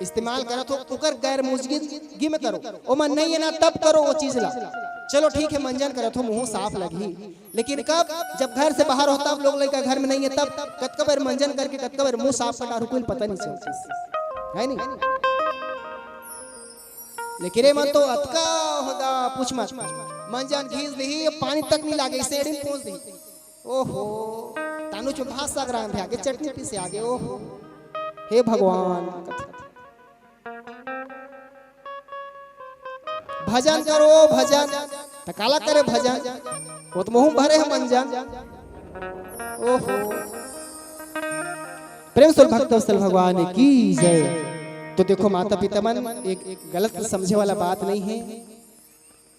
इस्तेमाल करत हो ओकर गैर मौजूदगी में करो। ओ मन नहीं है ना तब करो वो चीज ला, चलो ठीक है मंजन करत हो मुंह साफ लगी। लेकिन कब जब घर से बाहर होता अब लोग लड़का घर में नहीं है तब कतका बार मंजन करके कतका बार मुंह साफ कटा कोई पता नहीं चलती है नहीं। लेकिन रे मन तो अतका होगा पूछ मत, मंजन घीस दी पानी तक नहीं लागे सेड़ी में पहुंच दी। ओहो तानु चो भात साग राम भे आगे चटनी पीसे आगे। ओहो हे भगवान भजन करो भजन तो काला करे भजन वो तो मुंह भरे है मंजन। ओहो प्रेम सुर भक्त वत्सल भगवान की जय। तो देखो माता पिता मन एक गलत समझे वाला बात नहीं है,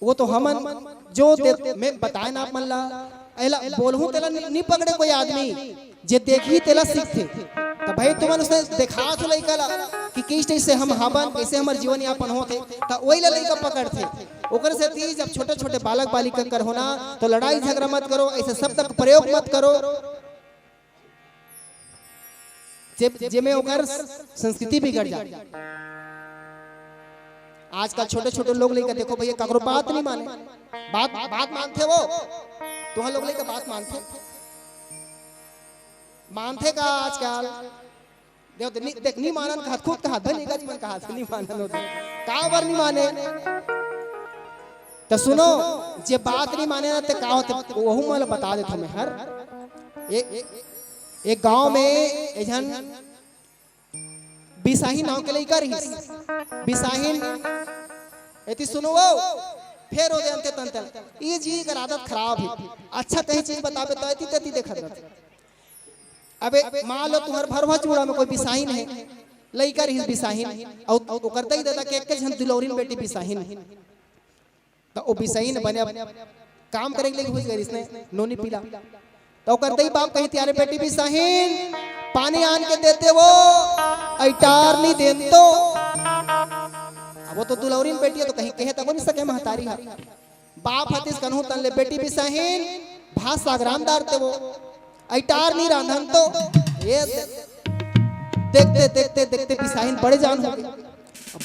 वो तो हमन जो मैं बताए ना आप मन ला एला बोलहूं तेला नहीं पकड़े कोई आदमी जे देखी तेला सीखते। तो भाई तुमन उसने देखा तो लइका ला कि किस तरह से हम हवन कैसे हमार जीवन यापन होते तो वही ला लइका पकड़ते। ओकर से ती जब छोटे छोटे बालक बालिका कर होना तो लड़ाई झगड़ा मत करो, ऐसे शब्द का प्रयोग मत करो जे में ओकर संस्कृति बिगड़ जाए। आजकल छोटे छोटे लोग लेकर देखो भैया ककरो बात नहीं माने, बात मानते वो तुम लोग लेकर बात मानते का आजकल देख नहीं मानन का खुद का हाथ बनेगा मन का हाथ नहीं मानन होता का बार नहीं माने। तो सुनो जे बात नहीं माने ना तो का होते वहु मैं बता देता मैं हर एक गांव में एजन बिसाही नाव के लइका रही। बिसाहीन एती सुनो वो फेर हो जानते तंतल ये जी का आदत खराब है, अच्छा कहीं चीज बतावे तो एती तेती देखत रहते। अबे मान लो तुम्हार भरवा चूड़ा में कोई बिसाहीन है लइका रही बिसाहीन और ओकर दई दादा के एक जन दुलौरीन बेटी बिसाहीन तो ओ बिसाहीन बने काम करे के लिए घुस गई इसने नोनी पीला तो करते ही बाप कहीं त्यारे बेटी भी सहीन पानी आन के देते वो ऐटार नहीं देन तो अब वो तो दुलौरीन बेटी है तो कहीं कहे तक नहीं सके महतारी है बाप हतीस कन्हू तन ले बेटी भी सहीन भात सागराम दारते वो ऐटार नहीं रांधन तो ये देखते देखते देखते पिसाहीन बड़े जान हो गए,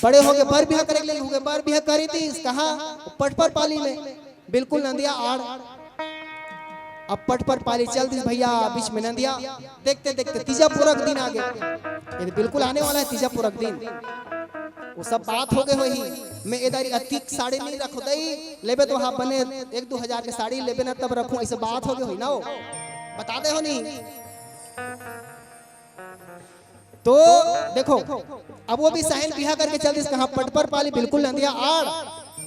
बड़े हो गए बर बिहा करे ले हो गए, बर बिहा करी थी कहा पटपर पाली में बिल्कुल नंदिया आड़ अब पट पर पाली चल दी भैया बीच में नंदिया देखते देखते तीजा पूरक दिन आ गए, ये बिल्कुल आने वाला है तीजा पूरक दिन। वो सब बात हो गए हो ही मैं इधर अतिक साड़ी नहीं रखो दई लेबे तो हाँ बने 1-2 हजार के साड़ी लेबे ना तब रखूं ऐसे बात हो गए हो ना वो बता दे हो नहीं। तो देखो अब वो भी साहिल बिहा करके चल दी कहा पट पर पाली बिल्कुल नंदिया आड़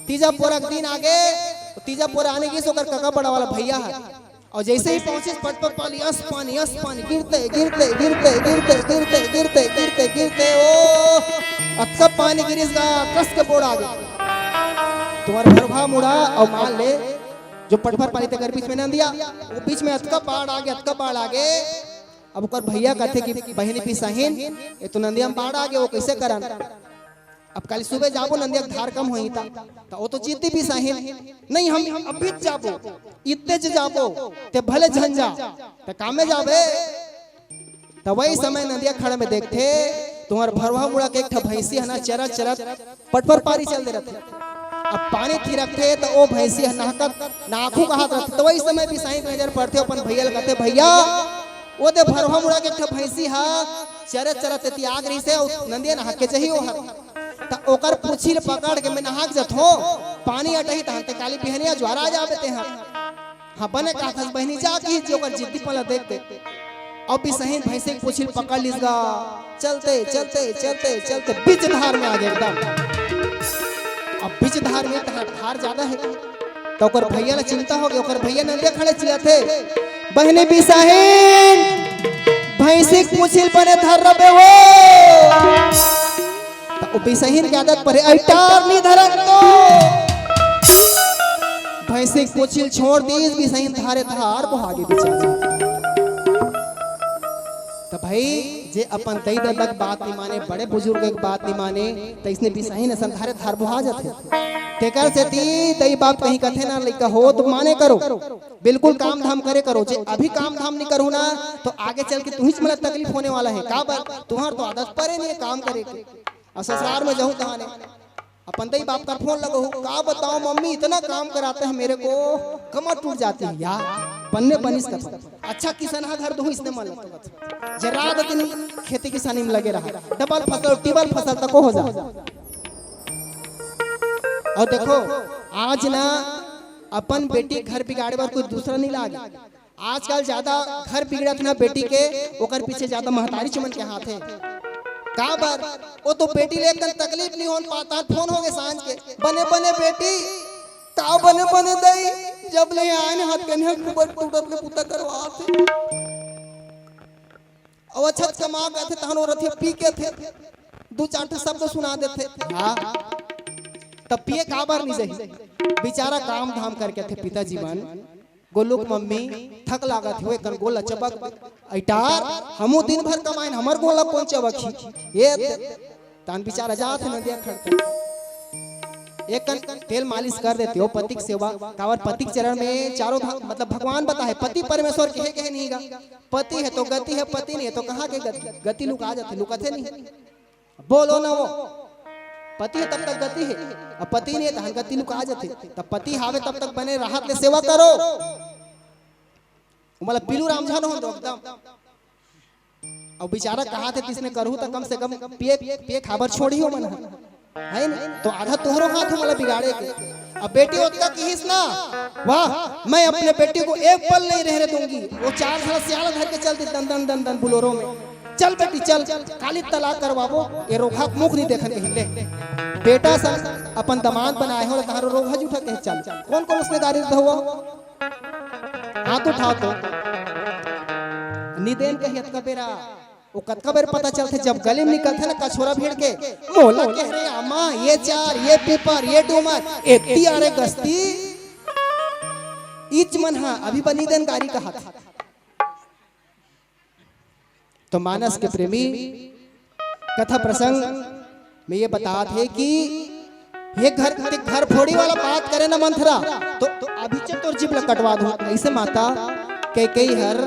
तीजा पूरक दिन आ गए, तीजा पूरा आने की सोकर काका बड़ा वाला भैया है और जैसे ही पहुंचे पट पर पाली अस पानी गिरते गिरते गिरते गिरते गिरते गिरते गिरते गिरते ओ अब सब पानी गिरेगा कस के बोड़ आ गया तुम्हारा भरभा मुड़ा और मान ले जो पटभर पाली तक बीच में नंदिया वो बीच में अतका बाढ़ आ गए। अब ओकर भैया कहते कि बहनी पिसाहिन ये तो नंदिया में बाढ़ आ गए, वो कैसे करन। अब कल सुबह जाबो नंदिया धार कम होई था तो वो तो जीती पिसाहिन नहीं, हम अभी जाबो इतने जाबो ते भले झंझा ते काम में जाबे। तो वही समय नंदिया खड़े में देखते तुम्हार भरवा मुड़ा के एक भैंसी है ना चरत चरत पटपर पारी चल दे रहे। अब पानी थी रखते तो वो भैंसी नाकत नाखू का हाथ रखते। तो वही समय भी साईं नजर पड़ते अपन भैया कहते भैया वो दे भरवा मुड़ा के एक भैंसी हा चरत चरत आग रही से नंदिया नहा के चाहिए हर तो ओकर पूछी पकड़ के मैं नहाक जथो पानी अटही तहते काली बिहनिया ज्वारा आ जाबे ते हां बने का था बहनी जा की जो ओकर जिद्दी पला देख दे। अब भी सही भैंसे की पूछी पकड़ लीसगा चलते चलते चलते चलते बीच धार में आ गए एकदम। अब बीच धार में धार ज्यादा है तो ओकर भैया ला चिंता हो गई। ओकर भैया नंदिया खड़े चिल्लाते बहनी बिसाहिन भैंसी की पूछी पने धर रबे हो तो बिसाहिन की आदत पर अटार नहीं धरन तो भैंसी की पूछी छोड़ दी बिसाहिन धारे धार को आगे बेचारी। तो भाई जे अपन दई दलक बात नहीं माने बड़े बुजुर्ग एक बात नहीं माने तो इसने बिसाही न संधारे धार बुहा जाते तेकर से ती दई बाप कहीं कथे ना लइका हो तो माने करो बिल्कुल काम धाम करे करो। जे अभी काम धाम नहीं करो ना तो आगे चल के तुम्हें मतलब तकलीफ होने वाला है। का बात तुम्हार तो आदत परे नहीं है काम करे के। और ससुराल में जाऊँ कहाने अपन दई बाप का फोन लगो का बताओ मम्मी इतना काम कराते हैं मेरे को कमर टूट जाती है यार बनने बनिस का अच्छा किसान घर दो इसने मन जरा दिन खेती किसानी में लगे रहा डबल फसल टिबल फसल तक हो जा। और देखो आज ना अपन बेटी घर बिगाड़े बार कोई दूसरा नहीं लागे। आजकल ज्यादा घर बिगड़त ना बेटी के ओकर पीछे ज्यादा महतारी चमन के हाथ है। का बार वो तो बेटी लेकर तकलीफ नहीं हो पाता फोन हो गए सांझ के बने बने बेटी का बने बने दई जब ले आए हाथ कन्या कुबर टूटत के पुता करवाते और अच्छा कमा गए थे तहन और थे पी के थे दो चार थे शब्द सुना देते हां तब पिए का बार नहीं जाई बेचारा काम धाम करके थे पिता जीवन गोलुक मम्मी थक लागत हुए कर गोला चबक अटार हमो दिन भर कमाइन हमर गोला कौन चबकी ये तान बेचारा जात न दिया खड़ते एक तेल मालिश कर देते हो पति की सेवा कावर पति के चरण में चारों मतलब भगवान बता है पति परमेश्वर कहे नहीं गा पति है तो गति है पति नहीं है तो कहाँ के गति लुका जाते लुकाते नहीं बोलो ना वो पति है तब तक गति है अब पति नहीं है तो गति लुका जाते तब पति हावे तब तक बने राहत ले सेवा करो मतलब पीलू रामझान हो एकदम। अब बेचारा कहा थे किसने करू तो कम से कम पिए खाबर छोड़ी हो मन है ना तो आधा तोहरो हाथ हो मतलब बिगाड़े के। अब बेटी उसका किस ना वाह मैं अपने बेटी को एक पल नहीं रहने दूंगी वो 4 साल सियाल धर के चलती दन दन दन दन बुलोरो में चल बेटी चल काली तलाक करवाबो ये रोखा मुख नहीं देखन के हिले बेटा सन अपन दामाद बनाए हो तारो रोहा उठा के चल कौन कौन उसने गाड़ी हुआ हाथ उठाओ तो निदेन के हित का बेरा वो कतका बेर पता चलते जब गले में निकलते ना कछोरा भीड़ के मोला कह रहे अम्मा ये चार ये पेपर ये डोमर एती आरे गस्ती इच मन हा अभी बनी देन गाड़ी का हाथ। तो मानस के प्रेमी कथा प्रसंग में ये बता थे कि ये घर फोड़ी वाला बात करे ना मंथरा तो अभी चल तो जीभ कटवा दो ऐसे माता कई हर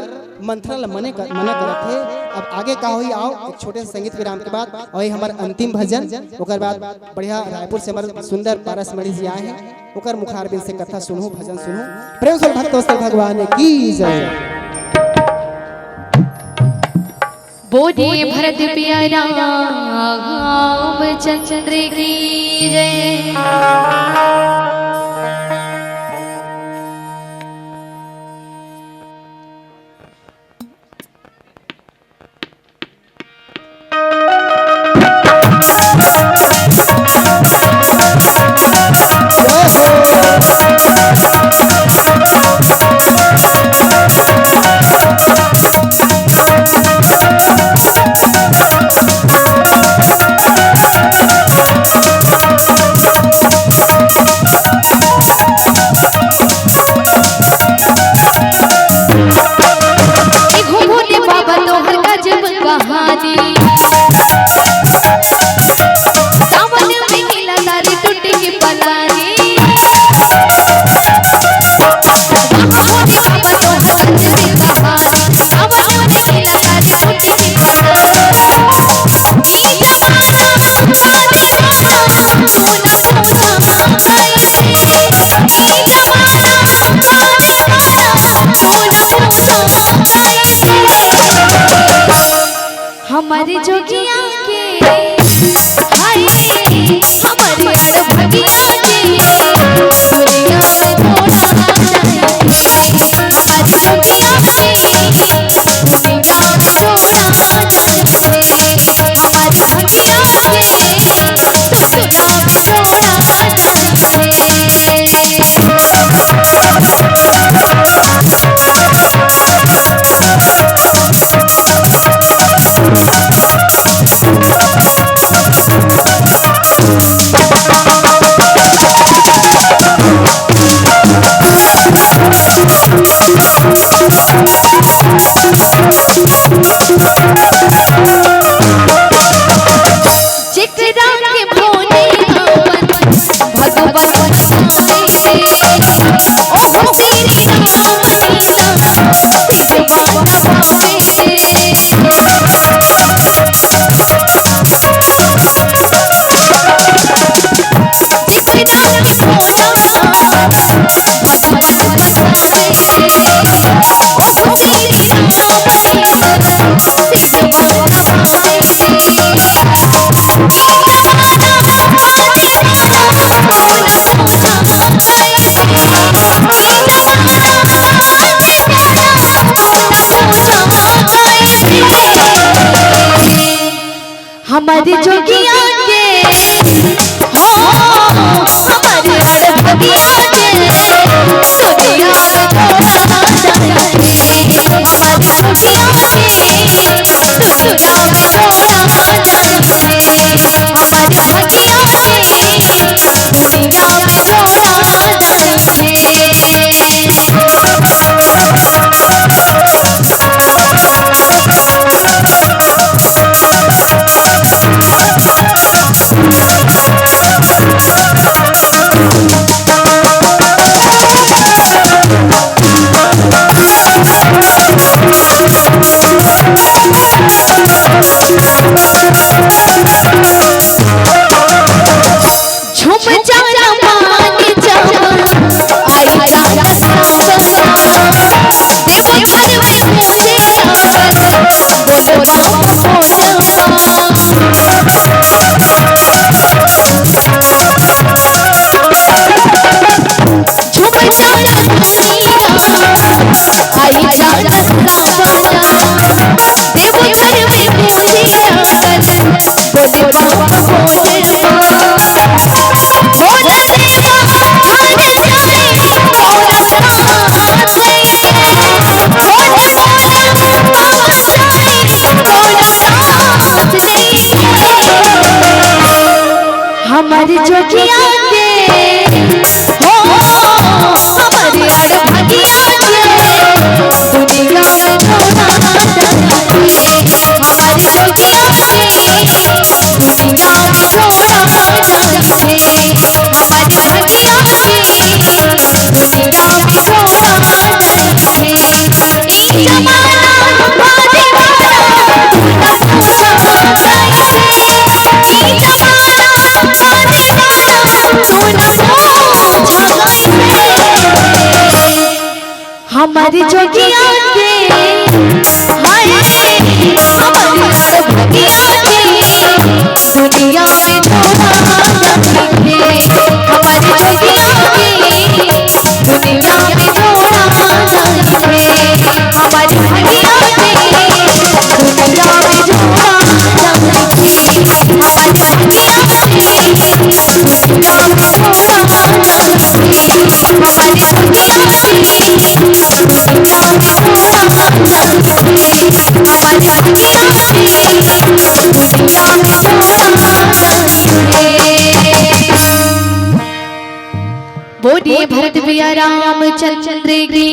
मंथरा मना करत है। अब आगे का हुई आओ एक छोटे से संगीत विराम के बाद और ये हमारे अंतिम भजन ओकर बाद बढ़िया रायपुर से हमारे सुंदर पारस मणि जी आए हैं ओकर मुखारबिंद से कथा सुनो भजन सुनो प्रेम से भक्त भगवान की जय। बोले भरत प्यारा रामचंद्र की जय। भगिया के दुनिया में थोड़ा हमारी जोगिया के दुनिया में थोड़ा हमारी भगिया के दुनिया में थोड़ा हमारी जोगिया के हो हमारी भगिया के दुनिया में थोड़ा हमारी जोगिया के दुनिया में थोड़ा हमारी भगिया के दुनिया में थोड़ा झूम जाना मान जावा आई जाना सावन देव घर में मुझे बोलो बाबा झूम जाना आई जाना सावन देव घर में मुझे बोलो बाबा हमारी जोगिया के हो हमारी भगिया के दुनिया में थोड़ा हमारी जोगिया के दुनिया में थोड़ा हमारी भगिया के दुनिया में थोड़ा हमारी जोगिया के हाय हमारी भगिया के दुनिया में थोड़ा हमारी जोगिया के दुनिया में थोड़ा हमारी भगिया के दुनिया में थोड़ा हमारी भगिया के दुनिया में थोड़ा हमारी भगिया बोलिए भरत भैया रामचंद्र की